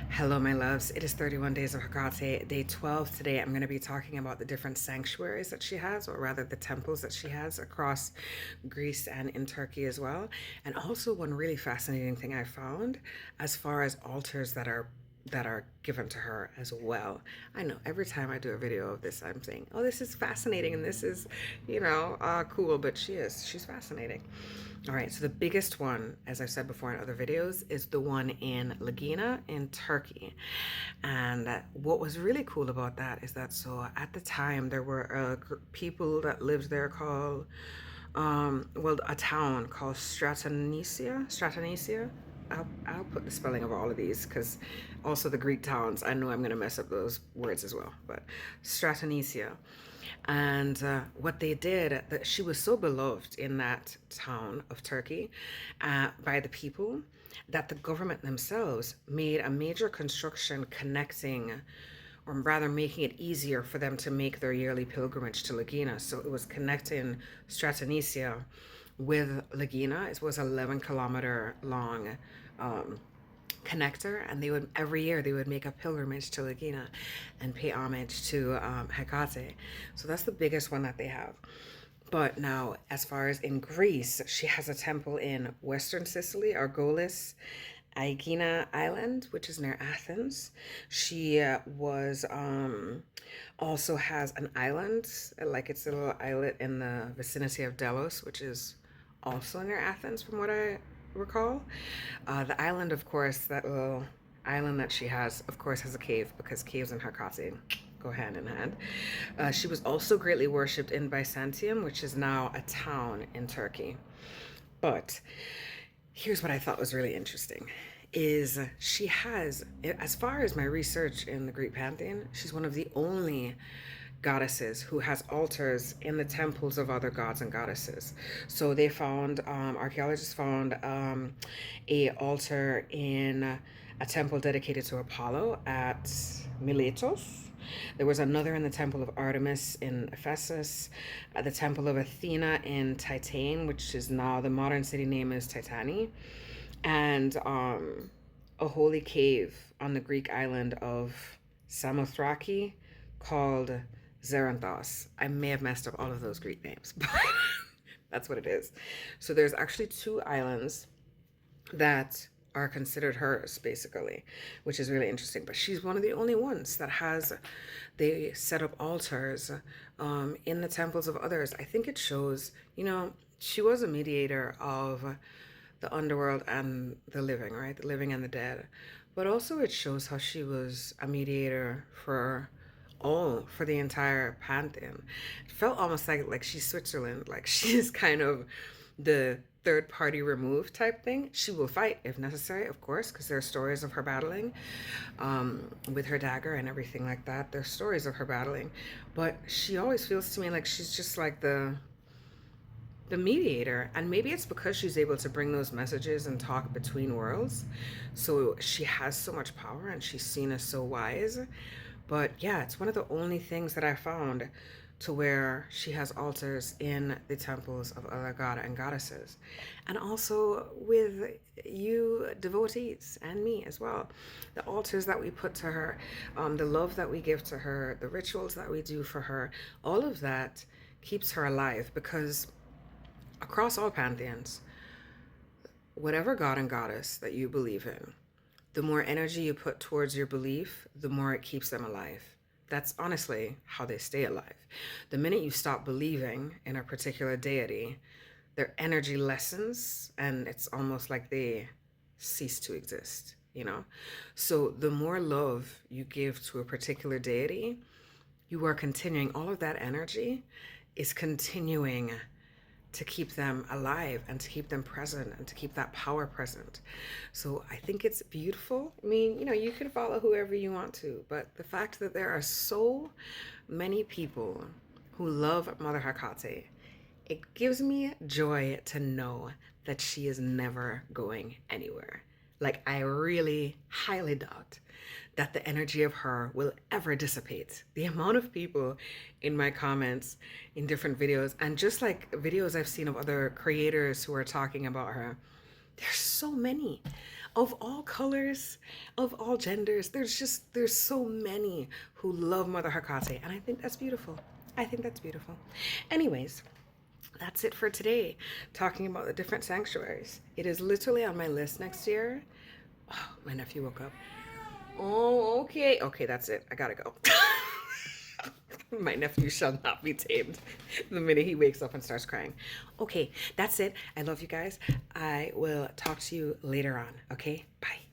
Hello, my loves. It is 31 days of Hecate, day 12. Today, I'm going to be talking about the different sanctuaries that she has, or rather, the temples that she has across Greece and in Turkey as well. And also, one really fascinating thing I found as far as altars that are given to her as well. I know every time I do a video of this, I'm saying, oh, this is fascinating and this is, cool, but she's fascinating. All right, so the biggest one, as I've said before in other videos, is the one in Lagina in Turkey. And what was really cool about that is that, so at the time, there were people that lived there called, a town called Stratonicia. I'll put the spelling of all of these because also the Greek towns, I know I'm going to mess up those words as well, but Stratonicia. And what they did, that she was so beloved in that town of Turkey by the people that the government themselves made a major construction connecting, or rather making it easier for them to make their yearly pilgrimage to Lagina. So it was connecting Stratonicia with Lagina. It was 11-kilometer long connector, and they would every year they would make a pilgrimage to Lagina and pay homage to Hecate. So that's the biggest one that they have. But now, as far as in Greece, she has a temple in Western Sicily, Argolis, Aegina Island, which is near Athens. She was also has an island, like it's a little islet in the vicinity of Delos, which is also near Athens, from what I recall. The island, of course, that little island that she has, of course, has a cave because caves and Hecate go hand in hand. She was also greatly worshipped in Byzantium, which is now a town in Turkey. But here's what I thought was really interesting is she has, as far as my research in the Greek pantheon, she's one of the only goddesses who has altars in the temples of other gods and goddesses. So they found, archaeologists found a altar in a temple dedicated to Apollo at Miletos. There was another in the temple of Artemis in Ephesus, at the temple of Athena in Titan, which is now the modern city name is Titani, and a holy cave on the Greek island of Samothraki called Zerinthos. I may have messed up all of those Greek names, but that's what it is. So there's actually two islands that are considered hers, basically, which is really interesting. But she's one of the only ones that has, they set up altars in the temples of others. I think it shows, she was a mediator of the underworld and the living, right? The living and the dead. But also it shows how she was a mediator for the entire pantheon. It felt almost like she's Switzerland, like she's kind of the third party remove type thing. She will fight if necessary, of course, because there are stories of her battling with her dagger and everything like that. There's stories of her battling, but she always feels to me like she's just like the mediator. And maybe it's because she's able to bring those messages and talk between worlds, so she has so much power and she's seen as so wise. But yeah, it's one of the only things that I found to where she has altars in the temples of other god and goddesses, and also with you devotees and me as well. The altars that we put to her, the love that we give to her, the rituals that we do for her, all of that keeps her alive, because across all pantheons, whatever god and goddess that you believe in, the more energy you put towards your belief, the more it keeps them alive. That's honestly how they stay alive. The minute you stop believing in a particular deity, their energy lessens and it's almost like they cease to exist. So the more love you give to a particular deity, you are continuing, all of that energy is continuing to keep them alive and to keep them present and to keep that power present. So I think it's beautiful. I mean, you can follow whoever you want to, but the fact that there are so many people who love Mother Hecate, it gives me joy to know that she is never going anywhere. Like, I really highly doubt that the energy of her will ever dissipate. The amount of people in my comments in different videos, and just like videos I've seen of other creators who are talking about her, There's so many of all colors, of all genders. There's so many who love Mother Hecate, and I think that's beautiful. I think that's beautiful. Anyways, that's it for today, talking about the different sanctuaries. It is literally on my list next year. Oh, my nephew woke up. Oh, okay. Okay, that's it. I gotta go. My nephew shall not be tamed the minute he wakes up and starts crying. Okay, that's it. I love you guys. I will talk to you later on. Okay, bye.